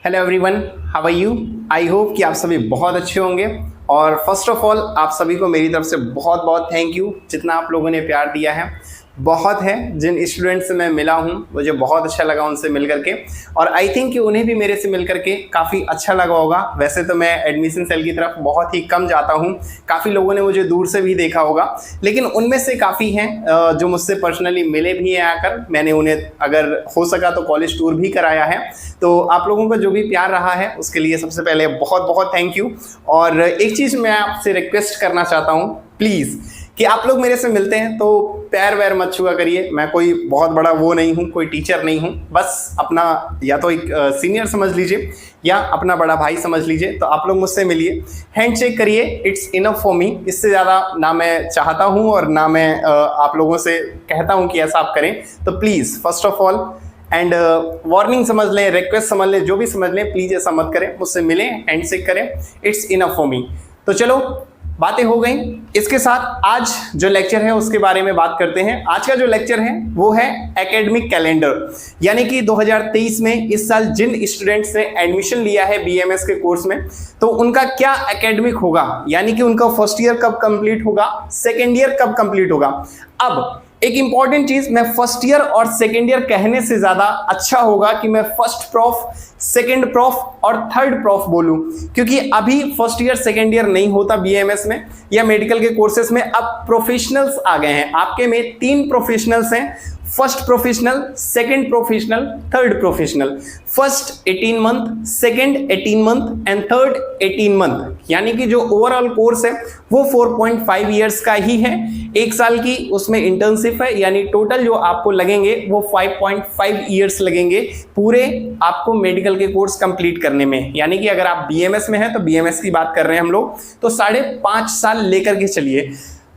Hello everyone, how are you. I hope कि आप सभी बहुत अच्छे होंगे। और फर्स्ट ऑफ ऑल आप सभी को मेरी तरफ से बहुत बहुत थैंक यू, जितना आप लोगों ने प्यार दिया है बहुत है। जिन स्टूडेंट से मैं मिला हूँ मुझे बहुत अच्छा लगा उनसे मिल करके, और आई थिंक कि उन्हें भी मेरे से मिल करके काफ़ी अच्छा लगा होगा। वैसे तो मैं एडमिशन सेल की तरफ बहुत ही कम जाता हूँ, काफ़ी लोगों ने मुझे दूर से भी देखा होगा, लेकिन उनमें से काफ़ी हैं जो मुझसे पर्सनली मिले भी हैं आकर। मैंने उन्हें अगर हो सका तो कॉलेज टूर भी कराया है। तो आप लोगों का जो भी प्यार रहा है उसके लिए सबसे पहले बहुत बहुत थैंक यू। और एक चीज़ मैं आपसे रिक्वेस्ट करना चाहता हूँ, प्लीज़, कि आप लोग मेरे से मिलते हैं तो पैर वैर मत छुआ करिए। मैं कोई बहुत बड़ा वो नहीं हूँ, कोई टीचर नहीं हूँ, बस अपना या तो एक सीनियर समझ लीजिए या अपना बड़ा भाई समझ लीजिए। तो आप लोग मुझसे मिलिए, हैंड शेक करिए, इट्स इनफ फॉर मी। इससे ज़्यादा ना मैं चाहता हूँ और ना मैं आप लोगों से कहता हूँ कि ऐसा आप करें। तो please first of all and warning समझ लें, रिक्वेस्ट समझ लें, जो भी समझ लें, प्लीज़ ऐसा मत करें। मुझसे मिलें, हैंड शेक करें, इट्स इनफ फॉर मी। तो चलो बातें हो गई, इसके साथ आज जो लेक्चर है उसके बारे में बात करते हैं। आज का जो लेक्चर है वो है एकेडमिक कैलेंडर, यानी कि 2023 में इस साल जिन स्टूडेंट्स ने एडमिशन लिया है बीएमएस के कोर्स में, तो उनका क्या एकेडमिक होगा, यानी कि उनका फर्स्ट ईयर कब कंप्लीट होगा, सेकेंड ईयर कब कंप्लीट होगा। अब एक इंपॉर्टेंट चीज, मैं फर्स्ट ईयर और सेकेंड ईयर कहने से ज्यादा अच्छा होगा कि मैं फर्स्ट प्रॉफ, सेकेंड प्रॉफ और थर्ड प्रॉफ बोलूं, क्योंकि अभी फर्स्ट ईयर सेकेंड ईयर नहीं होता बीएमएस में या मेडिकल के कोर्सेज में। अब प्रोफेशनल्स आ गए हैं, आपके में 3 प्रोफेशनल्स हैं, first professional, second professional, third professional. First 18 month, second 18 month and third 18 month, यानी कि जो ओवरऑल कोर्स है वो 4.5 इयर्स का ही है। एक साल की उसमें इंटर्नशिप है, यानी टोटल जो आपको लगेंगे वो 5.5 इयर्स लगेंगे पूरे आपको मेडिकल के कोर्स कंप्लीट करने में। यानी कि अगर आप बीएमएस में हैं तो बीएमएस की बात कर रहे हैं हम लोग, तो 5.5 साल लेकर के चलिए।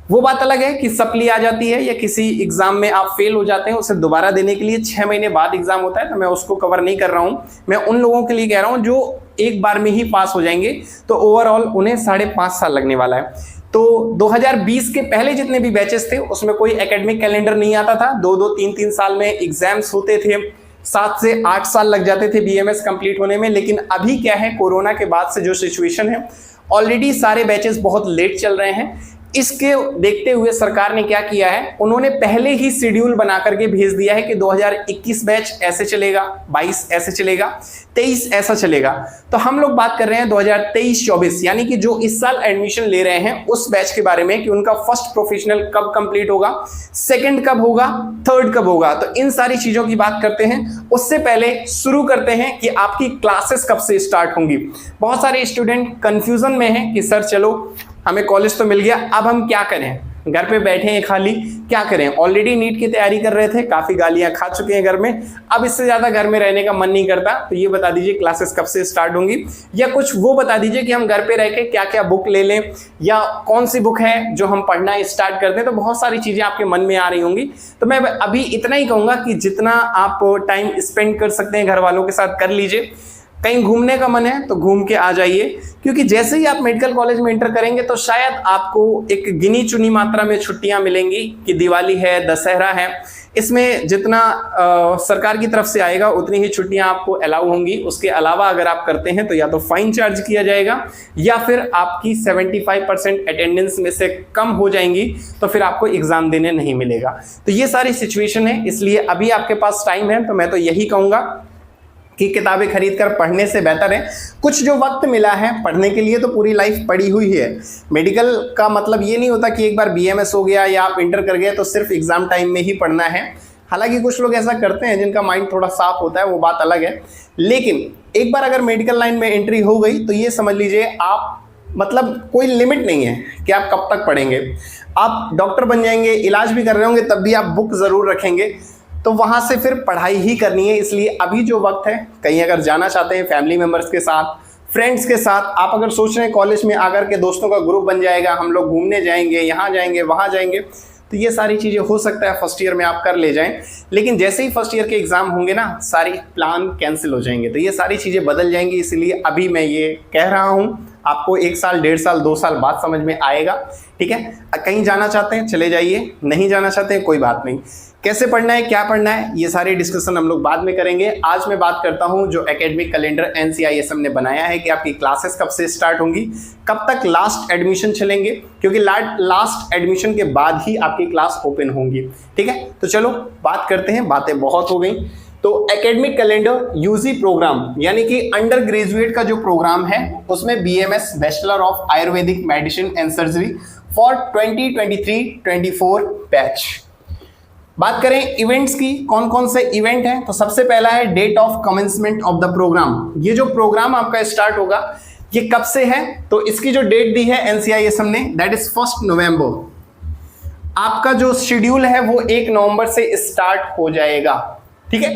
वो बात अलग है कि सप्ली आ जाती है या किसी एग्जाम में आप फेल हो जाते हैं, उसे दोबारा देने के लिए 6 महीने बाद एग्जाम होता है, तो मैं उसको कवर नहीं कर रहा हूं। मैं उन लोगों के लिए कह रहा हूं जो एक बार में ही पास हो जाएंगे, तो ओवरऑल उन्हें 5.5 साल लगने वाला है। तो 2020 के पहले जितने भी बैचेस थे उसमें कोई एकेडमिक कैलेंडर नहीं आता था। 2-2, 3-3 साल में एग्जाम्स होते थे, 7 से 8 साल लग जाते थे बीएमएस कंप्लीट होने में। लेकिन अभी क्या है, कोरोना के बाद से जो सिचुएशन है, ऑलरेडी सारे बैचेस बहुत लेट चल रहे हैं। इसके देखते हुए सरकार ने क्या किया है, उन्होंने पहले ही शेड्यूल बना करके भेज दिया है कि 2021 बैच ऐसे चलेगा, 22 ऐसे चलेगा, 23 ऐसा चलेगा। तो हम लोग बात कर रहे हैं 2023-24, यानी कि जो इस साल एडमिशन ले रहे हैं उस बैच के बारे में कि उनका फर्स्ट प्रोफेशनल कब कंप्लीट होगा, सेकंड कब होगा, थर्ड कब होगा। तो इन सारी चीजों की बात करते हैं। उससे पहले शुरू करते हैं कि आपकी क्लासेस कब से स्टार्ट होंगी। बहुत सारे स्टूडेंट कंफ्यूजन में हैं कि सर चलो हमें कॉलेज तो मिल गया, अब हम क्या करें, घर पे बैठे हैं खाली, क्या करें। ऑलरेडी नीट की तैयारी कर रहे थे, काफ़ी गालियां खा चुके हैं घर में, अब इससे ज़्यादा घर में रहने का मन नहीं करता। तो ये बता दीजिए क्लासेस कब से स्टार्ट होंगी, या कुछ वो बता दीजिए कि हम घर पे रह के क्या क्या बुक ले लें, या कौन सी बुक है जो हम पढ़ना स्टार्ट कर दें। तो बहुत सारी चीज़ें आपके मन में आ रही होंगी। तो मैं अभी इतना ही कहूँगा कि जितना आप टाइम स्पेंड कर सकते हैं घर वालों के साथ कर लीजिए। कहीं घूमने का मन है तो घूम के आ जाइए, क्योंकि जैसे ही आप मेडिकल कॉलेज में एंटर करेंगे तो शायद आपको एक गिनी चुनी मात्रा में छुट्टियां मिलेंगी कि दिवाली है, दशहरा है, इसमें जितना सरकार की तरफ से आएगा उतनी ही छुट्टियां आपको अलाउ होंगी। उसके अलावा अगर आप करते हैं तो या तो फाइन चार्ज किया जाएगा या फिर आपकी 75% अटेंडेंस में से कम हो जाएंगी, तो फिर आपको एग्जाम देने नहीं मिलेगा। तो ये सारी सिचुएशन है, इसलिए अभी आपके पास टाइम है। तो मैं तो यही कहूँगा कि किताबें खरीद कर पढ़ने से बेहतर है कुछ जो वक्त मिला है पढ़ने के लिए, तो पूरी लाइफ पड़ी हुई है। मेडिकल का मतलब ये नहीं होता कि एक बार बीएमएस हो गया या आप इंटर कर गए तो सिर्फ एग्जाम टाइम में ही पढ़ना है। हालांकि कुछ लोग ऐसा करते हैं जिनका माइंड थोड़ा साफ होता है, वो बात अलग है। लेकिन एक बार अगर मेडिकल लाइन में एंट्री हो गई तो ये समझ लीजिए आप, मतलब कोई लिमिट नहीं है कि आप कब तक पढ़ेंगे। आप डॉक्टर बन जाएंगे, इलाज भी कर रहे होंगे तब भी आप बुक ज़रूर रखेंगे, तो वहाँ से फिर पढ़ाई ही करनी है। इसलिए अभी जो वक्त है, कहीं अगर जाना चाहते हैं फैमिली मेम्बर्स के साथ, फ्रेंड्स के साथ, आप अगर सोच रहे हैं कॉलेज में आकर के दोस्तों का ग्रुप बन जाएगा, हम लोग घूमने जाएंगे, यहाँ जाएंगे, वहाँ जाएंगे, तो ये सारी चीज़ें हो सकता है फर्स्ट ईयर में आप कर ले जाएं। लेकिन जैसे ही फर्स्ट ईयर के एग्ज़ाम होंगे ना, सारी प्लान कैंसिल हो जाएंगे, तो ये सारी चीज़ें बदल जाएंगी। इसलिए अभी मैं ये कह रहा हूँ, आपको 1 साल 1.5 साल 2 साल बाद समझ में आएगा। ठीक है, कहीं जाना चाहते हैं चले जाइए, नहीं जाना चाहते हैं कोई बात नहीं। कैसे पढ़ना है, क्या पढ़ना है, ये सारे डिस्कशन हम लोग बाद में करेंगे। आज मैं बात करता हूं जो एकेडमिक कैलेंडर NCISM ने बनाया है कि आपकी क्लासेस कब से स्टार्ट होंगी, कब तक लास्ट एडमिशन चलेंगे, क्योंकि लास्ट एडमिशन के बाद ही आपकी क्लास ओपन होंगी। ठीक है, तो चलो बात करते हैं, बातें बहुत हो गई। तो एकेडमिक कैलेंडर यूजी प्रोग्राम यानी कि अंडर ग्रेजुएट का जो प्रोग्राम है उसमें BMS bachelor of Ayurvedic medicine and surgery for 2023-24 batch. बात करें इवेंट्स की, कौन कौन से इवेंट हैं, तो सबसे पहला है date of commencement of the program. ये जो प्रोग्राम आपका स्टार्ट होगा ये कब से है, तो इसकी जो डेट दी है NCISM ने दैट इज 1 नवंबर। आपका जो शेड्यूल है वो 1 नवंबर से स्टार्ट हो जाएगा। ठीक है,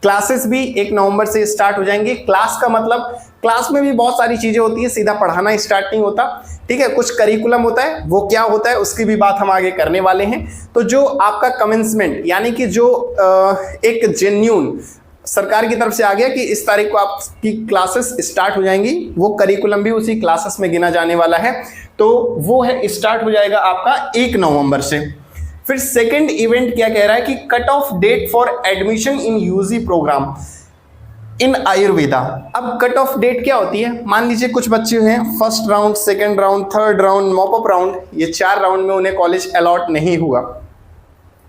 क्लासेस भी 1 नवंबर से स्टार्ट हो जाएंगे। क्लास का मतलब क्लास में भी बहुत सारी चीजें होती है, सीधा पढ़ाना स्टार्ट नहीं होता। ठीक है, कुछ करिकुलम होता है, वो क्या होता है उसकी भी बात हम आगे करने वाले हैं। तो जो आपका कमेंसमेंट यानी कि जो एक जेन्युइन सरकार की तरफ से आ गया कि इस तारीख को आपकी क्लासेस स्टार्ट हो जाएंगी, वो करिकुलम भी उसी क्लासेस में गिना जाने वाला है। तो वो है स्टार्ट हो जाएगा आपका 1 नवंबर से। फिर सेकंड इवेंट क्या कह रहा है कि cut off date for admission in UG program in Ayurveda. अब कट ऑफ डेट क्या होती है, मान लीजिए कुछ बच्चे हैं first round, second round, third round, mop up round, ये 4 राउंड में उन्हें कॉलेज अलॉट नहीं हुआ,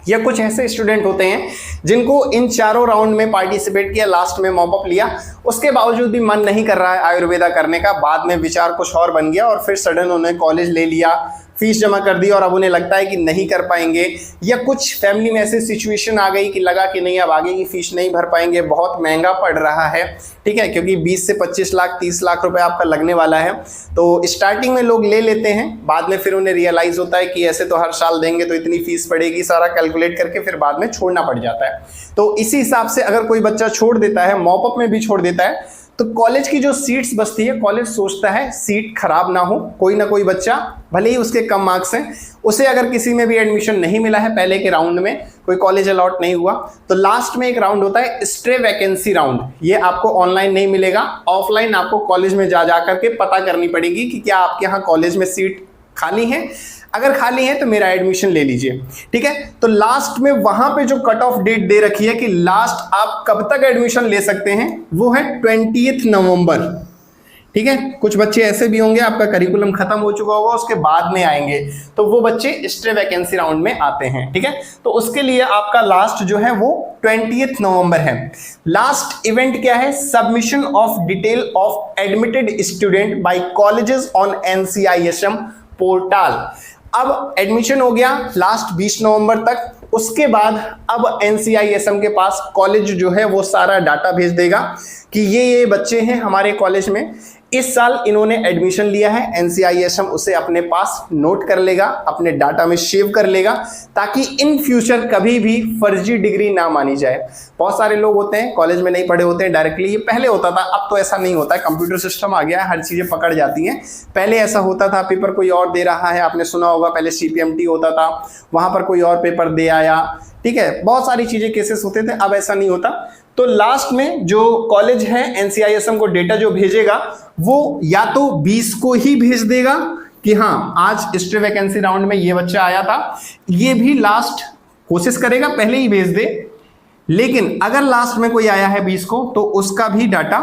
या कुछ ऐसे स्टूडेंट होते हैं जिनको इन चारों राउंड में पार्टिसिपेट किया, लास्ट में मॉपअप लिया, उसके बावजूद भी मन नहीं कर रहा है आयुर्वेदा करने का, बाद में विचार कुछ और बन गया और फिर सडन उन्हें कॉलेज ले लिया, फीस जमा कर दी और अब उन्हें लगता है कि नहीं कर पाएंगे, या कुछ फैमिली में ऐसी सिचुएशन आ गई कि लगा कि नहीं अब आगे की फीस नहीं भर पाएंगे, बहुत महंगा पड़ रहा है। ठीक है, क्योंकि 20 से 25 लाख 30 लाख रुपए आपका लगने वाला है। तो स्टार्टिंग में लोग ले लेते हैं, बाद में फिर उन्हें रियलाइज होता है कि ऐसे तो हर साल देंगे तो इतनी फीस पड़ेगी, सारा कैलकुलेट करके फिर बाद में छोड़ना पड़ जाता है। तो इसी हिसाब से अगर कोई बच्चा छोड़ देता है, मॉपअप में भी छोड़ देता है, तो कॉलेज की जो सीट्स बचती है, कॉलेज सोचता है सीट खराब ना हो, कोई ना कोई बच्चा भले ही उसके कम मार्क्स हैं, उसे अगर किसी में भी एडमिशन नहीं मिला है पहले के राउंड में, कोई कॉलेज अलॉट नहीं हुआ, तो लास्ट में एक राउंड होता है स्ट्रे वैकेंसी राउंड। ये आपको ऑनलाइन नहीं मिलेगा, ऑफलाइन आपको कॉलेज में जा करके पता करनी पड़ेगी कि क्या आपके यहाँ कॉलेज में सीट खाली है, अगर खाली है तो मेरा एडमिशन ले लीजिए। ठीक है, तो लास्ट में वहां पे जो कट ऑफ डेट दे रखी है कि लास्ट आप कब तक एडमिशन ले सकते हैं, वो है 20 नवंबर। ठीक है, कुछ बच्चे ऐसे भी होंगे आपका करिकुलम खत्म हो चुका होगा उसके बाद में आएंगे, तो वो बच्चे स्टे वैकेंसी राउंड में आते हैं। ठीक है, तो उसके लिए आपका लास्ट जो है वो 20 नवंबर है। लास्ट इवेंट क्या है, submission of detail of admitted student by colleges on NCISM portal. अब एडमिशन हो गया लास्ट 20 नवंबर तक, उसके बाद अब NCISM के पास कॉलेज जो है वो सारा डाटा भेज देगा कि ये बच्चे हैं हमारे कॉलेज में, इस साल इन्होंने एडमिशन लिया है। NCISM उसे अपने पास नोट कर लेगा, अपने डाटा में सेव कर लेगा, ताकि इन फ्यूचर कभी भी फर्जी डिग्री ना मानी जाए। बहुत सारे लोग होते हैं कॉलेज में नहीं पढ़े होते हैं डायरेक्टली, ये पहले होता था, अब तो ऐसा नहीं होता है, कंप्यूटर सिस्टम आ गया है, हर चीज़ें पकड़ जाती हैं। पहले ऐसा होता था, पेपर कोई और दे रहा है, आपने सुना होगा पहले CPMT होता था, वहाँ पर कोई और पेपर दे आया। ठीक है, बहुत सारी चीज़ें केसेस होते थे, अब ऐसा नहीं होता। तो लास्ट में जो कॉलेज है NCISM को डेटा जो भेजेगा वो या तो 20 को ही भेज देगा कि हाँ आज स्ट्रे वैकेंसी राउंड में ये बच्चा आया था, ये भी लास्ट कोशिश करेगा पहले ही भेज दे, लेकिन अगर लास्ट में कोई आया है 20 को तो उसका भी डाटा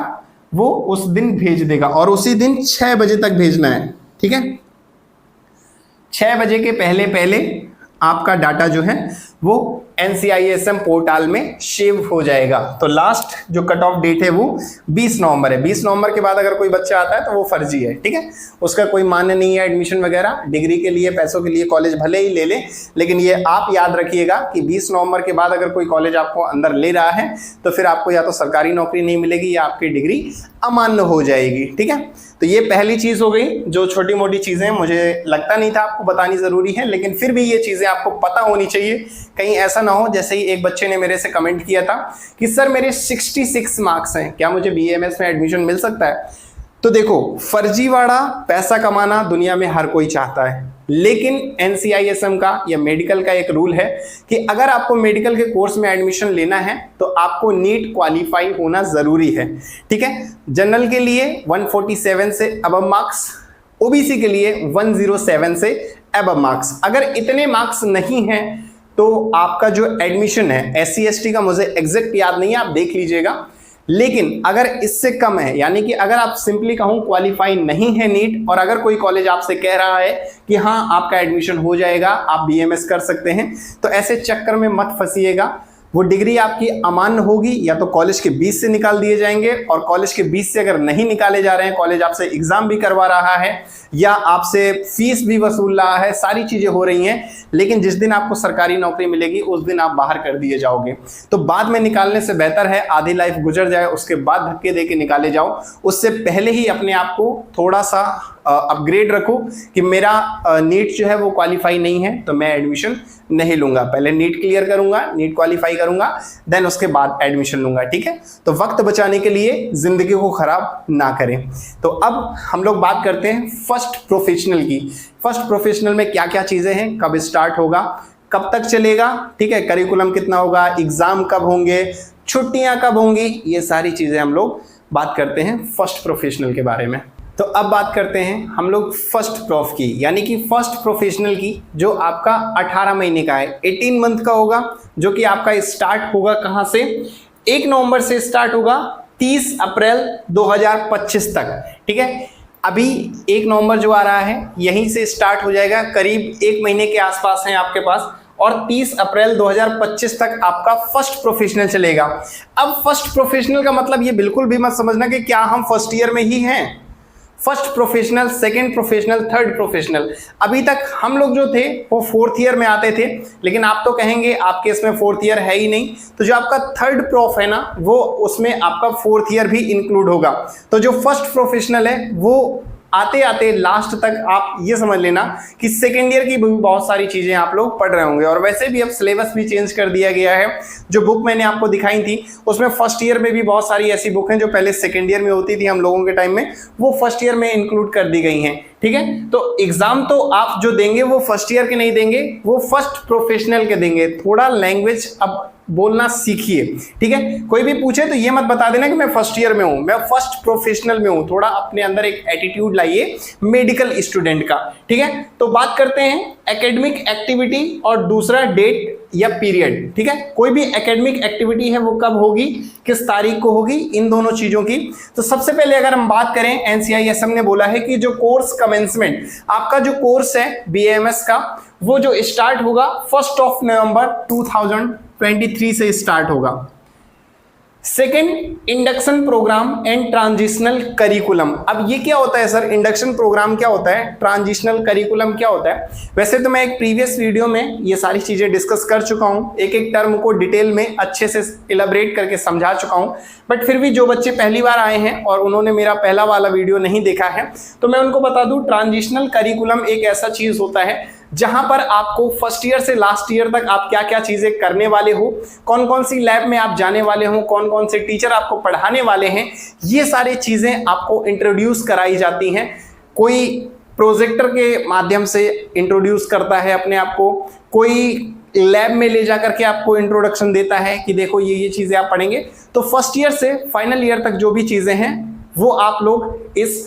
वो उस दिन भेज देगा, और उसी दिन 6 बजे तक भेजना है। ठीक है, 6 बजे के पहले पहले आपका डाटा जो है वो NCISM पोर्टल में सेव हो जाएगा। तो लास्ट जो कट ऑफ डेट है वो 20 नवंबर है। 20 नवंबर के बाद अगर कोई बच्चा आता है तो वो फर्जी है। ठीक है, उसका कोई मान्य नहीं है एडमिशन वगैरह, डिग्री के लिए पैसों के लिए कॉलेज भले ही ले ले, लेकिन ये आप याद रखिएगा कि 20 नवंबर के बाद अगर कोई कॉलेज आपको अंदर ले रहा है तो फिर आपको या तो सरकारी नौकरी नहीं मिलेगी या आपकी डिग्री अमान्य हो जाएगी। ठीक है, तो ये पहली चीज हो गई, जो छोटी मोटी चीजें मुझे लगता नहीं था आपको बतानी जरूरी है, लेकिन फिर भी ये चीजें आपको पता होनी चाहिए, कहीं ऐसा ना हो जैसे ही एक बच्चे ने मेरे से कमेंट किया था कि सर मेरे 66 मार्क्स हैं, क्या मुझे BAMS में एडमिशन मिल सकता है। तो देखो, फर्जीवाड़ा पैसा कमाना दुनिया में हर कोई चाहता है, लेकिन NCISM का या मेडिकल का एक रूल है कि अगर आपको मेडिकल के कोर्स में एडमिशन लेना है तो आपको नीट क्वालिफाई होना जरूरी है। ठीक है, जनरल के लिए 147 से अबव मार्क्स, ओबीसी के लिए 107 से अबव मार्क्स। अगर इतने मार्क्स नहीं हैं तो आपका जो एडमिशन है, SC ST का मुझे एग्जैक्ट याद नहीं है, आप देख लीजिएगा, लेकिन अगर इससे कम है, यानी कि अगर आप सिंपली कहूं क्वालिफाई नहीं है नीट, और अगर कोई कॉलेज आपसे कह रहा है कि हाँ आपका एडमिशन हो जाएगा, आप BMS कर सकते हैं, तो ऐसे चक्कर में मत फंसिएगा। वो डिग्री आपकी अमान्य होगी, या तो कॉलेज के बीच से निकाल दिए जाएंगे, और कॉलेज के बीच से अगर नहीं निकाले जा रहे हैं, कॉलेज आपसे एग्जाम भी करवा रहा है या आपसे फीस भी वसूल रहा है, सारी चीजें हो रही हैं, लेकिन जिस दिन आपको सरकारी नौकरी मिलेगी उस दिन आप बाहर कर दिए जाओगे। तो बाद में निकालने से बेहतर है आधी लाइफ गुजर जाए, उसके बाद धक्के दे के निकाले जाओ। उससे पहले ही अपने आप को थोड़ा सा अपग्रेड रखो कि मेरा नीट जो है वो क्वालिफाई नहीं है तो मैं एडमिशन नहीं लूंगा, पहले नीट क्लियर करूंगा, नीट क्वालिफाई करूंगा, देन उसके बाद एडमिशन लूंगा। ठीक है, तो वक्त बचाने के लिए जिंदगी को खराब ना करें। तो अब हम लोग बात करते हैं फर्स्ट प्रोफेशनल की। फर्स्ट प्रोफेशनल में क्या क्या चीजें हैं, कब स्टार्ट होगा, कब तक चलेगा, ठीक है, करिकुलम कितना होगा, एग्जाम कब होंगे, छुट्टियां कब होंगी, ये सारी चीजें हम लोग बात करते हैं फर्स्ट प्रोफेशनल के बारे में। तो अब बात करते हैं हम लोग फर्स्ट प्रोफ की, यानी कि फर्स्ट प्रोफेशनल की, जो आपका 18 महीने का है, 18 मंथ का होगा, जो कि आपका स्टार्ट होगा कहां से, 1 नवंबर से स्टार्ट होगा 30 अप्रैल 2025 तक। ठीक है, अभी 1 नवंबर जो आ रहा है यहीं से स्टार्ट हो जाएगा, करीब 1 महीने के आसपास है आपके पास, और 30 अप्रैल 2025 तक आपका फर्स्ट प्रोफेशनल चलेगा। अब फर्स्ट प्रोफेशनल का मतलब ये बिल्कुल भी मत समझना कि क्या हम फर्स्ट ईयर में ही हैं। First professional, second professional, third professional, अभी तक हम लोग जो थे वो 4th ईयर में आते थे, लेकिन आप तो कहेंगे आपके इसमें 4th ईयर है ही नहीं, तो जो आपका थर्ड प्रोफ है ना, वो उसमें आपका 4th ईयर भी इंक्लूड होगा। तो जो फर्स्ट प्रोफेशनल है वो आते आते लास्ट तक आप ये समझ लेना कि सेकेंड ईयर की बहुत सारी चीजें आप लोग पढ़ रहे होंगे। और वैसे भी अब सिलेबस भी चेंज कर दिया गया है। जो बुक मैंने आपको दिखाई थी उसमें फर्स्ट ईयर में भी बहुत सारी ऐसी बुक हैं जो पहले सेकेंड ईयर में होती थी हम लोगों के टाइम में, वो फर्स्ट ईयर में इंक्लूड कर दी गई हैं। ठीक है, तो एग्जाम तो आप जो देंगे वो फर्स्ट ईयर के नहीं देंगे, वो फर्स्ट प्रोफेशनल के देंगे। थोड़ा लैंग्वेज अब बोलना सीखिए। ठीक है, कोई भी पूछे तो ये मत बता देना कि मैं फर्स्ट ईयर में हूं, मैं फर्स्ट प्रोफेशनल में हूं। थोड़ा अपने अंदर एक एटीट्यूड लाइए मेडिकल स्टूडेंट का। ठीक है, तो बात करते हैं एकेडमिक एक्टिविटी और दूसरा डेट या पीरियड। ठीक है, कोई भी एकेडमिक एक्टिविटी है वो कब होगी, किस तारीख को होगी, इन दोनों चीजों की। तो सबसे पहले अगर हम बात करें, NCISM ने बोला है कि जो कोर्स कमेंसमेंट, आपका जो कोर्स है BAMS का, वो जो स्टार्ट होगा 1 नवंबर 2023 से स्टार्ट होगा। Second, induction program and transitional curriculum. अब ये क्या होता है सर, इंडक्शन प्रोग्राम क्या होता है, ट्रांजिशनल करिकुलम क्या होता है? वैसे तो मैं एक प्रीवियस वीडियो में ये सारी चीजें डिस्कस कर चुका हूँ, एक एक टर्म को डिटेल में अच्छे से इलेबरेट करके समझा चुका हूँ, बट फिर भी जो बच्चे पहली बार आए हैं और उन्होंने मेरा पहला वाला वीडियो नहीं देखा है, तो मैं उनको बता दूं, ट्रांजिशनल करिकुलम एक ऐसा चीज होता है जहां पर आपको फर्स्ट ईयर से लास्ट ईयर तक आप क्या क्या चीजें करने वाले हो, कौन कौन सी लैब में आप जाने वाले हो, कौन कौन से टीचर आपको पढ़ाने वाले हैं, ये सारी चीजें आपको इंट्रोड्यूस कराई जाती हैं। कोई प्रोजेक्टर के माध्यम से इंट्रोड्यूस करता है अपने आप को, कोई लैब में ले जा करके आपको इंट्रोडक्शन देता है कि देखो ये चीजें आप पढ़ेंगे। तो फर्स्ट ईयर से फाइनल ईयर तक जो भी चीजें हैं वो आप लोग इस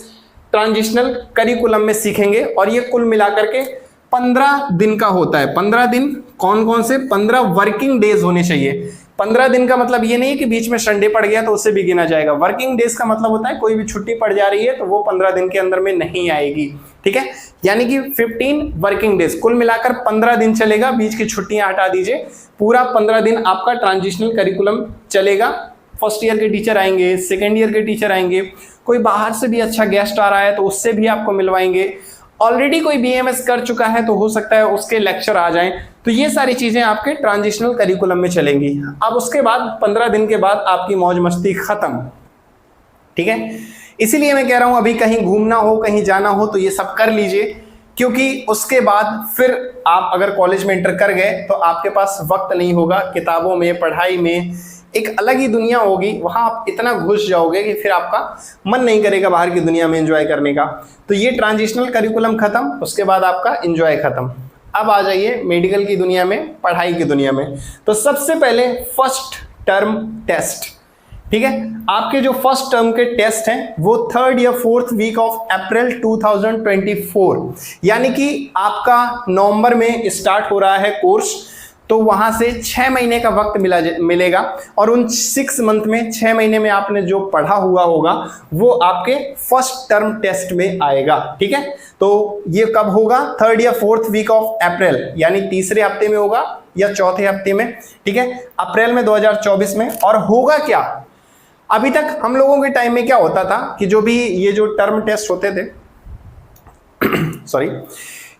ट्रांजिशनल करिकुलम में सीखेंगे, और ये कुल मिलाकर के 15 दिन का होता है। 15 दिन कौन कौन से, 15 वर्किंग डेज होने चाहिए। 15 दिन का मतलब ये नहीं है कि बीच में संडे पड़ गया तो उससे भी गिना जाएगा। वर्किंग डेज का मतलब होता है कोई भी छुट्टी पड़ जा रही है तो वो 15 दिन के अंदर में नहीं आएगी। ठीक है, यानी कि 15 वर्किंग डेज, कुल मिलाकर 15 दिन चलेगा, बीच की छुट्टियां हटा दीजिए, पूरा 15 दिन आपका ट्रांजिशनल करिकुलम चलेगा। फर्स्ट ईयर के टीचर आएंगे, सेकेंड ईयर के टीचर आएंगे, कोई बाहर से भी अच्छा गेस्ट आ रहा है तो उससे भी आपको मिलवाएंगे, ऑलरेडी कोई BMS कर चुका है तो हो सकता है उसके लेक्चर आ जाएं। तो ये सारी चीजें आपके ट्रांजिशनल करिकुलम में चलेंगी। अब उसके बाद 15 दिन के बाद आपकी मौज मस्ती खत्म। ठीक है, इसीलिए मैं कह रहा हूं अभी कहीं घूमना हो, कहीं जाना हो तो ये सब कर लीजिए, क्योंकि उसके बाद फिर आप अगर कॉलेज में एंटर कर गए तो आपके पास वक्त नहीं होगा किताबों में, पढ़ाई में, एक अलग ही दुनिया होगी, वहां आप इतना घुस जाओगे कि फिर आपका मन नहीं करेगा बाहर की दुनिया में एंजॉय करने का। तो ये ट्रांजिशनल करिकुलम खत्म, उसके बाद आपका एंजॉय खत्म। अब आ जाइए मेडिकल की दुनिया में, पढ़ाई की दुनिया में। तो सबसे पहले फर्स्ट टर्म टेस्ट, ठीक है। आपके जो फर्स्ट टर्म के टेस्ट हैं वो 3rd या 4th वीक ऑफ अप्रैल 2024, यानी कि आपका नवंबर में स्टार्ट हो रहा है कोर्स, तो वहां से 6 महीने का वक्त मिलेगा और उन 6 मंथ में 6 महीने में आपने जो पढ़ा हुआ होगा वो आपके फर्स्ट टर्म टेस्ट में आएगा, ठीक है। तो ये कब होगा? 3rd या 4th वीक ऑफ अप्रैल, यानी तीसरे हफ्ते में होगा या चौथे हफ्ते में, ठीक है, अप्रैल में 2024 में। और होगा क्या, अभी तक हम लोगों के टाइम में क्या होता था कि जो भी ये जो टर्म टेस्ट होते थे सॉरी,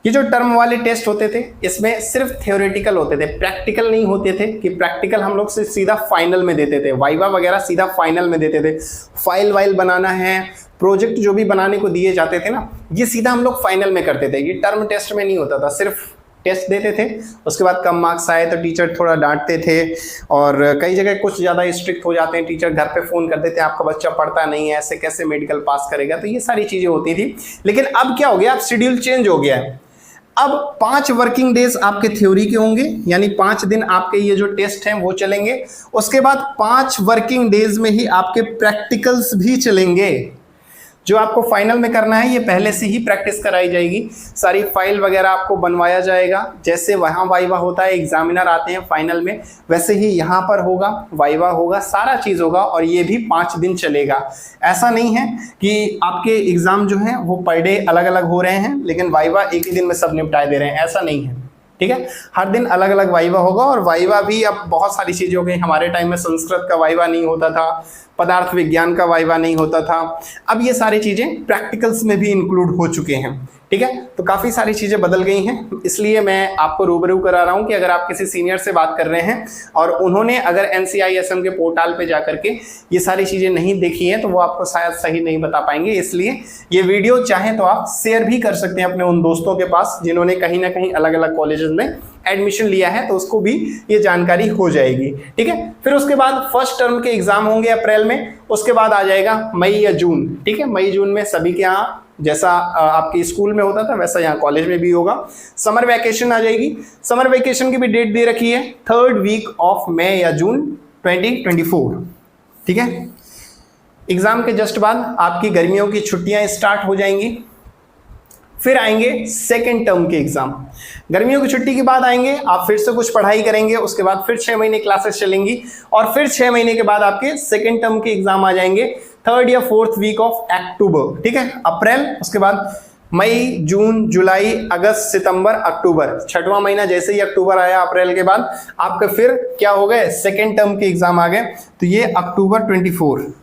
ये जो टर्म वाले टेस्ट होते थे इसमें सिर्फ थ्योरेटिकल होते थे, प्रैक्टिकल नहीं होते थे। कि प्रैक्टिकल हम लोग से सीधा फाइनल में देते थे, वाइवा वगैरह सीधा फाइनल में देते थे। फाइल वाइल बनाना है, प्रोजेक्ट जो भी बनाने को दिए जाते थे ना, ये सीधा हम लोग फाइनल में करते थे। ये टर्म टेस्ट में नहीं होता था, सिर्फ टेस्ट देते थे, उसके बाद कम मार्क्स आए तो टीचर थोड़ा डांटते थे, और कई जगह कुछ ज़्यादा स्ट्रिक्ट हो जाते हैं, टीचर घर पे फ़ोन कर देते हैं आपका बच्चा पढ़ता नहीं है, ऐसे कैसे मेडिकल पास करेगा। तो ये सारी चीज़ें होती थी। लेकिन अब क्या हो गया, अब शेड्यूल चेंज हो गया है। अब 5 वर्किंग डेज आपके थ्योरी के होंगे, यानी 5 दिन आपके ये जो टेस्ट हैं वो चलेंगे। उसके बाद 5 वर्किंग डेज में ही आपके प्रैक्टिकल्स भी चलेंगे। जो आपको फाइनल में करना है ये पहले से ही प्रैक्टिस कराई जाएगी, सारी फाइल वगैरह आपको बनवाया जाएगा। जैसे वहाँ वाइवा होता है, एग्जामिनर आते हैं फाइनल में, वैसे ही यहाँ पर होगा, वाइवा होगा, सारा चीज़ होगा, और ये भी 5 दिन चलेगा। ऐसा नहीं है कि आपके एग्जाम जो है वो पर डे अलग अलग हो रहे हैं लेकिन वाइवा एक ही दिन में सब निपटाए दे रहे हैं, ऐसा नहीं है, ठीक है। हर दिन अलग अलग वाइवा होगा। और वाइवा भी अब बहुत सारी चीज़ें हो गई। हमारे टाइम में संस्कृत का वाइवा नहीं होता था, पदार्थ विज्ञान का वाइवा नहीं होता था, अब ये सारी चीज़ें प्रैक्टिकल्स में भी इंक्लूड हो चुके हैं, ठीक है। तो काफ़ी सारी चीज़ें बदल गई हैं, इसलिए मैं आपको रूबरू करा रहा हूँ कि अगर आप किसी सीनियर से बात कर रहे हैं और उन्होंने अगर NCISM के पोर्टल पे जा करके ये सारी चीज़ें नहीं देखी हैं तो वो आपको शायद सही नहीं बता पाएंगे। इसलिए ये वीडियो चाहें तो आप शेयर भी कर सकते हैं अपने उन दोस्तों के पास जिन्होंने कहीं ना कहीं अलग अलग कॉलेजेस में एडमिशन लिया है, तो उसको भी ये जानकारी हो जाएगी, ठीक है। फिर उसके बाद फर्स्ट टर्म के एग्जाम होंगे अप्रैल में, उसके बाद आ जाएगा मई या जून, ठीक है। मई जून में सभी के यहाँ जैसा आपके स्कूल में होता था वैसा यहाँ कॉलेज में भी होगा। समर वैकेशन आ जाएगी, समर वैकेशन की भी डेट दे रखी है 3rd वीक ऑफ मई या जून 2024, ठीक है। एग्जाम के जस्ट बाद आपकी गर्मियों की छुट्टियां स्टार्ट हो जाएंगी। फिर आएंगे सेकेंड टर्म के एग्जाम। गर्मियों की छुट्टी के बाद आएंगे, आप फिर से कुछ पढ़ाई करेंगे, उसके बाद फिर 6 महीने क्लासेस चलेंगी, और फिर 6 महीने के बाद आपके सेकेंड टर्म के एग्जाम आ जाएंगे 3rd या 4th वीक ऑफ अक्टूबर, ठीक है। अप्रैल, उसके बाद मई, जून, जुलाई, अगस्त, सितंबर, अक्टूबर। 6वां महीना जैसे ही अक्टूबर आया अप्रैल के बाद आपके फिर क्या हो गए, सेकेंड टर्म के एग्जाम आ गए। तो ये अक्टूबर 24।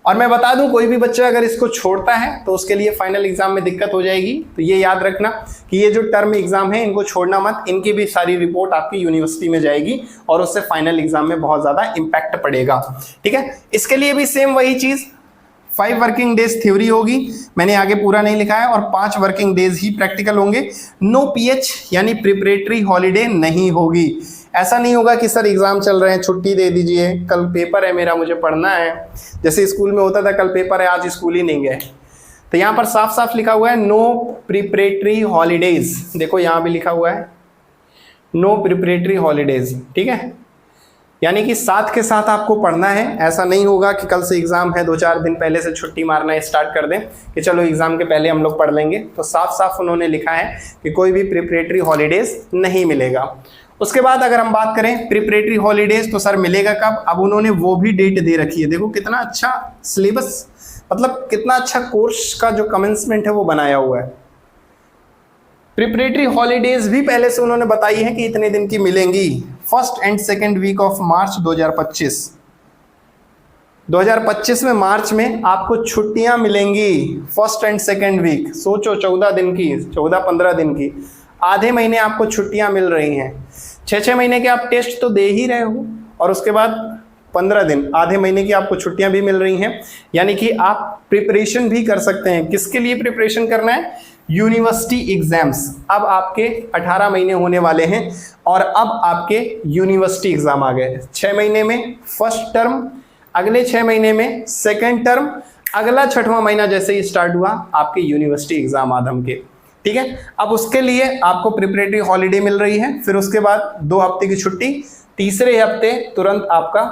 और मैं बता दूं, कोई भी बच्चा अगर इसको छोड़ता है तो उसके लिए फाइनल एग्जाम में दिक्कत हो जाएगी। तो ये याद रखना कि ये जो टर्म एग्जाम है इनको छोड़ना मत, इनकी भी सारी रिपोर्ट आपकी यूनिवर्सिटी में जाएगी और उससे फाइनल एग्जाम में बहुत ज़्यादा इम्पैक्ट पड़ेगा, ठीक है। इसके लिए भी सेम वही चीज़, 5 वर्किंग डेज थ्योरी होगी, मैंने आगे पूरा नहीं लिखा है, और 5 वर्किंग डेज ही प्रैक्टिकल होंगे। नो PH यानी प्रिपरेटरी हॉलीडे नहीं होगी। ऐसा नहीं होगा कि सर एग्जाम चल रहे हैं छुट्टी दे दीजिए, कल पेपर है मेरा, मुझे पढ़ना है। जैसे स्कूल में होता था कल पेपर है आज स्कूल ही नहीं गए, तो यहाँ पर साफ साफ लिखा हुआ है नो प्रिपरेटरी हॉलीडेज। देखो यहाँ भी लिखा हुआ है नो प्रिपरेटरी हॉलीडेज, ठीक है। यानी कि साथ के साथ आपको पढ़ना है। ऐसा नहीं होगा कि कल से एग्जाम है 2-4 दिन पहले से छुट्टी मारना स्टार्ट कर दें कि चलो एग्जाम के पहले हम लोग पढ़ लेंगे। तो साफ साफ उन्होंने लिखा है कि कोई भी प्रिपरेटरी हॉलीडेज नहीं मिलेगा। उसके बाद अगर हम बात करें प्रिपरेटरी हॉलीडेज तो सर मिलेगा कब, अब उन्होंने वो भी डेट दे रखी है। देखो कितना अच्छा सिलेबस, मतलब कितना अच्छा कोर्स का जो कमेंसमेंट है वो बनाया हुआ है। प्रिपरेटरी हॉलीडेज भी पहले से उन्होंने बताई है कि इतने दिन की मिलेंगी। 1st and 2nd week of March 2025। 2025 में मार्च में आपको छुट्टियां मिलेंगी 1st एंड 2nd वीक। सोचो 14 दिन की, 14-15 दिन की, आधे महीने आपको छुट्टियां मिल रही हैं। 6-6 महीने के आप टेस्ट तो दे ही रहे हो, और उसके बाद 15 दिन, आधे महीने की आपको छुट्टियां भी मिल रही हैं। यानी कि आप प्रिपरेशन भी कर सकते हैं। किसके लिए प्रिपरेशन करना है? यूनिवर्सिटी एग्जाम्स अब आपके 18 महीने होने वाले हैं और अब आपके यूनिवर्सिटी एग्जाम आ गए। 6 महीने में फर्स्ट टर्म, अगले 6 महीने में सेकेंड टर्म, अगला 6वां महीना जैसे ही स्टार्ट हुआ आपके यूनिवर्सिटी एग्जाम आदम के। ठीक है, अब उसके लिए आपको प्रिपरेटरी हॉलीडे मिल रही है, फिर उसके बाद 2 हफ्ते की छुट्टी, तीसरे हफ्ते तुरंत आपका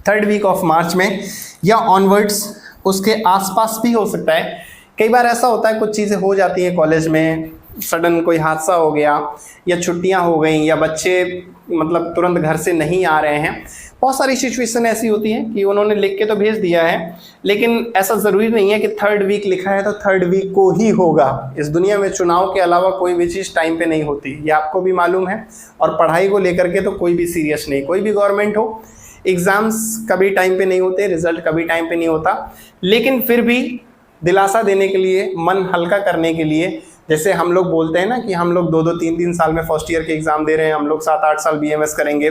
3rd वीक ऑफ मार्च में या ऑनवर्ड्स, उसके आसपास भी हो सकता है। कई बार ऐसा होता है कुछ चीज़ें हो जाती हैं कॉलेज में, सडन कोई हादसा हो गया या छुट्टियां हो गई या बच्चे मतलब तुरंत घर से नहीं आ रहे हैं, बहुत सारी सिचुएशन ऐसी होती हैं कि उन्होंने लिख के तो भेज दिया है, लेकिन ऐसा ज़रूरी नहीं है कि 3rd वीक लिखा है तो 3rd वीक को ही होगा। इस दुनिया में चुनाव के अलावा कोई भी चीज़ टाइम पे नहीं होती, ये आपको भी मालूम है। और पढ़ाई को लेकर के तो कोई भी सीरियस नहीं, कोई भी गवर्नमेंट हो, एग्ज़ाम्स कभी टाइम पे नहीं होते, रिजल्ट कभी टाइम पे नहीं होता। लेकिन फिर भी दिलासा देने के लिए, मन हल्का करने के लिए, जैसे हम लोग बोलते हैं ना कि हम लोग 2-2 3-3 साल में फर्स्ट ईयर के एग्ज़ाम दे रहे हैं, हम लोग 7-8 साल BMS करेंगे,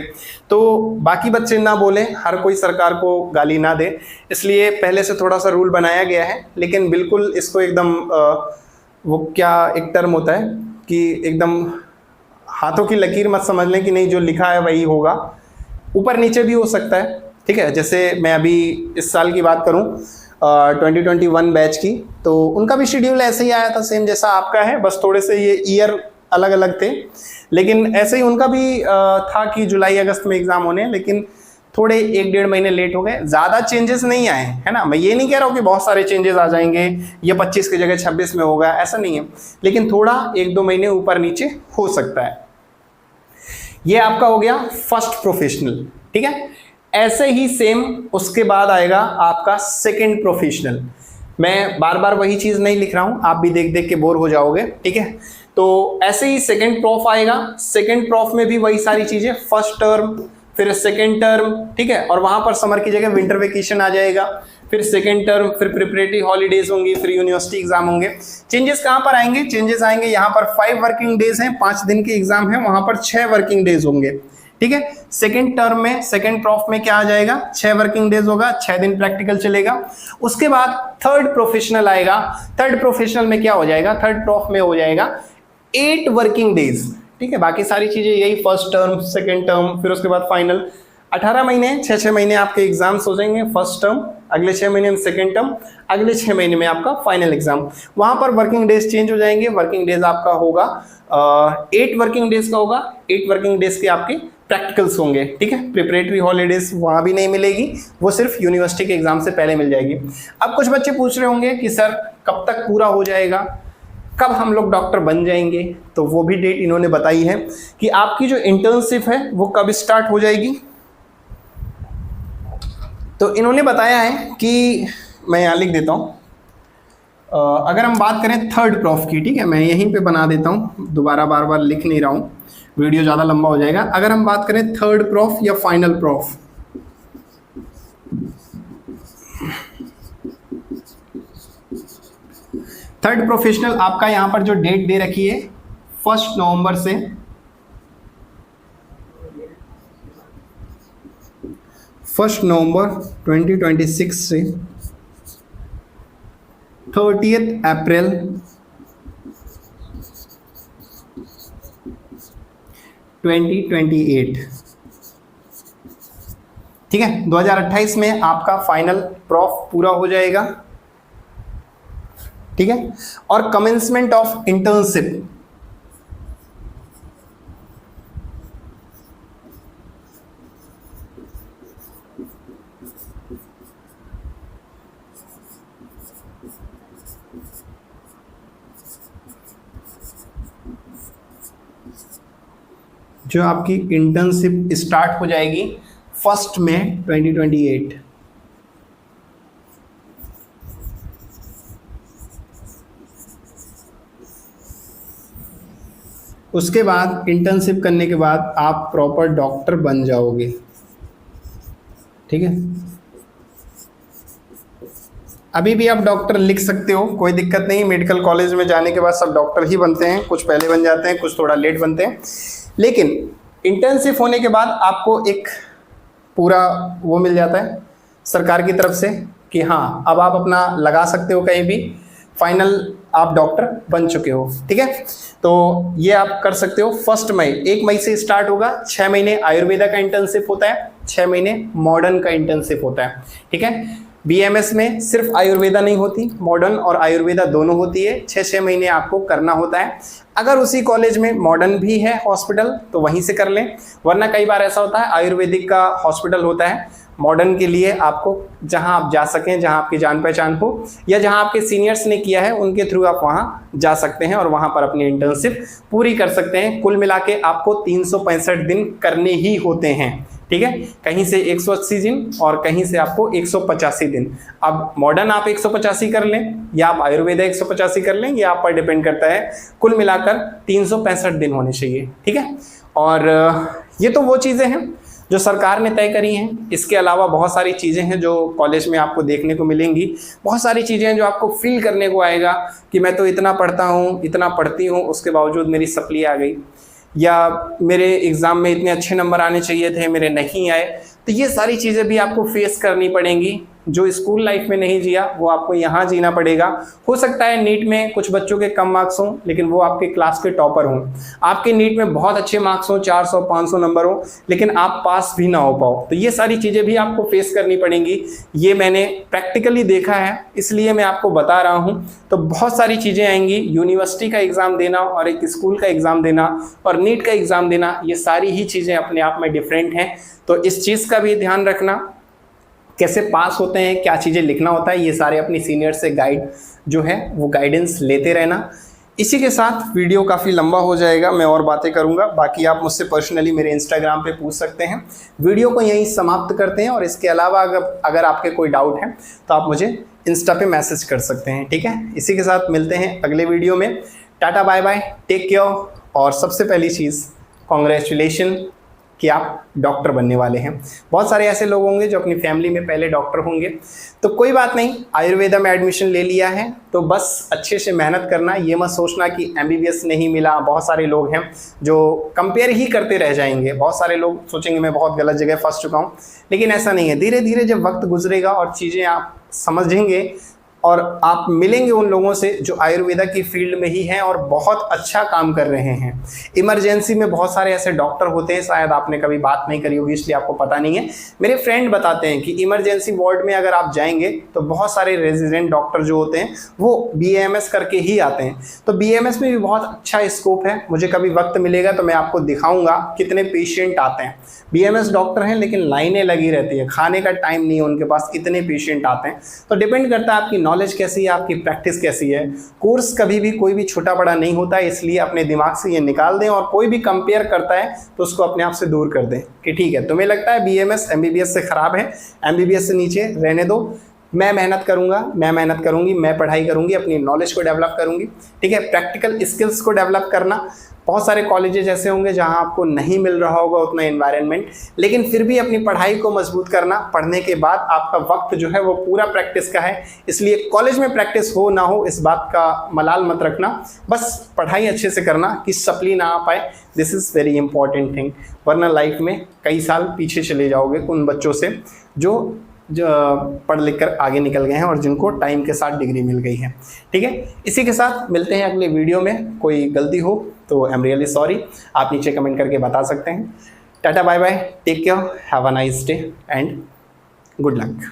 तो बाकी बच्चे ना बोले, हर कोई सरकार को गाली ना दे, इसलिए पहले से थोड़ा सा रूल बनाया गया है। लेकिन बिल्कुल इसको एकदम वो क्या एक टर्म होता है कि एकदम हाथों की लकीर मत समझ लें कि नहीं जो लिखा है वही होगा, ऊपर नीचे भी हो सकता है। ठीक है, जैसे मैं अभी इस साल की बात करूं 2021 बैच की, तो उनका भी शेड्यूल ऐसे ही आया था सेम जैसा आपका है, बस थोड़े से ये ईयर अलग अलग थे, लेकिन ऐसे ही उनका भी था कि जुलाई अगस्त में एग्ज़ाम होने, लेकिन थोड़े 1-1.5 महीने लेट हो गए। ज़्यादा चेंजेस नहीं आए, है ना। मैं ये नहीं कह रहा हूँ कि बहुत सारे चेंजेस आ जाएंगे, ये 25 की जगह 26 में होगा, ऐसा नहीं है, लेकिन थोड़ा 1-2 महीने ऊपर नीचे हो सकता है। ये आपका हो गया फर्स्ट प्रोफेशनल। ठीक है, ऐसे ही सेम उसके बाद आएगा आपका सेकंड प्रोफेशनल। मैं बार बार वही चीज़ नहीं लिख रहा हूँ, आप भी देख देख के बोर हो जाओगे। ठीक है, तो ऐसे ही सेकंड प्रॉफ आएगा। सेकंड प्रॉफ में भी वही सारी चीज़ें, फर्स्ट टर्म फिर सेकंड टर्म, ठीक है, और वहाँ पर समर की जगह विंटर वेकेशन आ जाएगा, फिर सेकंड टर्म, फिर प्रिपरेटरी हॉलीडेज होंगी, फिर यूनिवर्सिटी एग्जाम होंगे। चेंजेस कहाँ पर आएंगे? चेंजेस आएंगे यहाँ पर 5 वर्किंग डेज हैं, 5 दिन के एग्जाम है, वहाँ पर 6 वर्किंग डेज होंगे। ठीक है, सेकंड टर्म में सेकंड प्रॉफ में क्या आ जाएगा? 6 वर्किंग डेज होगा, 6 दिन प्रैक्टिकल चलेगा। उसके बाद थर्ड प्रोफेशनल आएगा। थर्ड प्रोफेशनल में क्या हो जाएगा? थर्ड प्रॉफ में हो जाएगा 8 वर्किंग डेज। ठीक है, बाकी सारी चीजें यही, फर्स्ट टर्म, सेकंड टर्म, फिर उसके बाद फाइनल। 18 महीने, 6-6 महीने आपके एग्जाम्स हो जाएंगे, फर्स्ट टर्म, अगले 6 महीने में सेकंड टर्म, अगले 6 महीने में आपका फाइनल एग्जाम। वहां पर वर्किंग डेज चेंज हो जाएंगे। वर्किंग डेज आपका होगा 8 वर्किंग डेज का होगा। 8 वर्किंग डेज के आपके प्रैक्टिकल्स होंगे। ठीक है, प्रिपरेटरी हॉलीडेज वहां भी नहीं मिलेगी, वो सिर्फ यूनिवर्सिटी के एग्जाम से पहले मिल जाएगी। अब कुछ बच्चे पूछ रहे होंगे कि सर कब तक पूरा हो जाएगा, कब हम लोग डॉक्टर बन जाएंगे? तो वो भी डेट इन्होंने बताई है कि आपकी जो इंटर्नशिप है वो कब स्टार्ट हो जाएगी। तो इन्होंने बताया है कि, मैं यहाँ लिख देता हूँ, अगर हम बात करें थर्ड प्रॉफ की, ठीक है, मैं यहीं पे बना देता हूँ, दोबारा बार बार लिख नहीं रहा हूँ, वीडियो ज़्यादा लंबा हो जाएगा। अगर हम बात करें थर्ड प्रॉफ या फाइनल प्रॉफ, थर्ड प्रोफेशनल आपका यहाँ पर जो डेट दे रखी है 1 नवंबर से 1 नवंबर 2026 से 30 अप्रैल 2028। ठीक है, 2028 में आपका फाइनल प्रॉफ पूरा हो जाएगा। ठीक है, और कमेंसमेंट ऑफ इंटर्नशिप जो आपकी इंटर्नशिप स्टार्ट हो जाएगी 1 मई 2028। उसके बाद इंटर्नशिप करने के बाद आप प्रॉपर डॉक्टर बन जाओगे। ठीक है, अभी भी आप डॉक्टर लिख सकते हो, कोई दिक्कत नहीं। मेडिकल कॉलेज में जाने के बाद सब डॉक्टर ही बनते हैं, कुछ पहले बन जाते हैं, कुछ थोड़ा लेट बनते हैं, लेकिन इंटर्नशिप होने के बाद आपको एक पूरा वो मिल जाता है सरकार की तरफ से कि हाँ अब आप अपना लगा सकते हो कहीं भी। फाइनल आप डॉक्टर बन चुके हो। ठीक है, तो ये आप कर सकते हो। 1 मई 1 मई से स्टार्ट होगा। 6 महीने आयुर्वेदा का इंटर्नशिप होता है, 6 महीने मॉडर्न का इंटर्नशिप होता है। ठीक है, बीएमएस में सिर्फ आयुर्वेदा नहीं होती, मॉडर्न और आयुर्वेदा दोनों होती है। 6-6 महीने आपको करना होता है। अगर उसी कॉलेज में मॉडर्न भी है हॉस्पिटल तो वहीं से कर लें, वरना कई बार ऐसा होता है आयुर्वेदिक का हॉस्पिटल होता है, मॉडर्न के लिए आपको जहां आप जा सकें, जहां आपकी जान पहचान हो या जहां आपके सीनियर्स ने किया है उनके थ्रू आप वहां जा सकते हैं और वहां पर अपनी इंटर्नशिप पूरी कर सकते हैं। कुल मिला के आपको 365 दिन करने ही होते हैं। ठीक है, कहीं से 180 दिन और कहीं से आपको 185 दिन। अब मॉडर्न आप 185 कर लें या आप आयुर्वेदा 185 कर लें, ये आप पर डिपेंड करता है। कुल मिलाकर 365 दिन होने चाहिए। ठीक है, और ये तो वो चीज़ें हैं जो सरकार ने तय करी हैं। इसके अलावा बहुत सारी चीज़ें हैं जो कॉलेज में आपको देखने को मिलेंगी। बहुत सारी चीज़ें हैं जो आपको फील करने को आएगा कि मैं तो इतना पढ़ता हूँ, इतना पढ़ती हूँ, उसके बावजूद मेरी सप्ली आ गई, या मेरे एग्ज़ाम में इतने अच्छे नंबर आने चाहिए थे, मेरे नहीं आए। तो ये सारी चीज़ें भी आपको फेस करनी पड़ेंगी। जो स्कूल लाइफ में नहीं जिया वो आपको यहाँ जीना पड़ेगा। हो सकता है नीट में कुछ बच्चों के कम मार्क्स हों लेकिन वो आपके क्लास के टॉपर हों, आपके नीट में बहुत अच्छे मार्क्स हों, 400-500 नंबर हो, लेकिन आप पास भी ना हो पाओ। तो ये सारी चीज़ें भी आपको फेस करनी पड़ेंगी। ये मैंने प्रैक्टिकली देखा है, इसलिए मैं आपको बता रहा हूँ। तो बहुत सारी चीज़ें आएंगी, यूनिवर्सिटी का एग्ज़ाम देना और एक स्कूल का एग्ज़ाम देना और नीट का एग्ज़ाम देना, ये सारी ही चीज़ें अपने आप में डिफरेंट हैं। तो इस चीज़ का भी ध्यान रखना, कैसे पास होते हैं, क्या चीज़ें लिखना होता है, ये सारे अपनी सीनियर से गाइड जो है वो गाइडेंस लेते रहना। इसी के साथ वीडियो काफ़ी लंबा हो जाएगा, मैं और बातें करूंगा, बाकी आप मुझसे पर्सनली मेरे इंस्टाग्राम पे पूछ सकते हैं। वीडियो को यहीं समाप्त करते हैं और इसके अलावा अगर आपके कोई डाउट है तो आप मुझे इंस्टा पे मैसेज कर सकते हैं। ठीक है, इसी के साथ मिलते हैं अगले वीडियो में। Tata bye bye, take care. और सबसे पहली चीज़, कॉन्ग्रेचुलेशन कि आप डॉक्टर बनने वाले हैं। बहुत सारे ऐसे लोग होंगे जो अपनी फैमिली में पहले डॉक्टर होंगे, तो कोई बात नहीं, आयुर्वेदा में एडमिशन ले लिया है तो बस अच्छे से मेहनत करना। ये मत सोचना कि एमबीबीएस नहीं मिला। बहुत सारे लोग हैं जो कंपेयर ही करते रह जाएंगे। बहुत सारे लोग सोचेंगे मैं बहुत गलत जगह फंस चुका हूँ, लेकिन ऐसा नहीं है। धीरे धीरे जब वक्त गुजरेगा और चीज़ें आप समझेंगे और आप मिलेंगे उन लोगों से जो आयुर्वेदा की फील्ड में ही हैं और बहुत अच्छा काम कर रहे हैं। इमरजेंसी में बहुत सारे ऐसे डॉक्टर होते हैं, शायद आपने कभी बात नहीं करी होगी इसलिए आपको पता नहीं है। मेरे फ्रेंड बताते हैं कि इमरजेंसी वार्ड में अगर आप जाएंगे तो बहुत सारे रेजिडेंट डॉक्टर जो होते हैं वो बीएमएस करके ही आते हैं। तो बीएमएस में भी बहुत अच्छा स्कोप है। मुझे कभी वक्त मिलेगा तो मैं आपको दिखाऊंगा कितने पेशेंट आते हैं। बीएमएस डॉक्टर हैं लेकिन लाइनें लगी रहती है, खाने का टाइम नहीं है उनके पास, इतने पेशेंट आते हैं। तो डिपेंड करता है आपकी नॉलेज कैसी है, आपकी प्रैक्टिस कैसी है। कोर्स कभी भी कोई भी छोटा बड़ा नहीं होता है, इसलिए अपने दिमाग से ये निकाल दें और कोई भी कंपेयर करता है तो उसको अपने आप से दूर कर दें कि ठीक है तुम्हें लगता है बीएमएस एमबीबीएस से खराब है, एमबीबीएस से नीचे रहने दो, मैं मेहनत करूंगा, मैं मेहनत करूंगी, मैं पढ़ाई करूंगी, अपनी नॉलेज को डेवलप करूंगी। ठीक है, प्रैक्टिकल स्किल्स को डेवलप करना। बहुत सारे कॉलेजेस ऐसे होंगे जहां आपको नहीं मिल रहा होगा उतना एनवायरनमेंट, लेकिन फिर भी अपनी पढ़ाई को मजबूत करना। पढ़ने के बाद आपका वक्त जो है वो पूरा प्रैक्टिस का है, इसलिए कॉलेज में प्रैक्टिस हो ना हो इस बात का मलाल मत रखना, बस पढ़ाई अच्छे से करना कि सप्ली ना आ पाए। This is very important thing, वरना लाइफ में कई साल पीछे चले जाओगे उन बच्चों से जो पढ़ लिख कर आगे निकल गए हैं और जिनको टाइम के साथ डिग्री मिल गई है। ठीक है, इसी के साथ मिलते हैं अगले वीडियो में। कोई गलती हो तो आई एम रियली सॉरी, आप नीचे कमेंट करके बता सकते हैं। Tata bye bye, take care, have a nice day and good luck.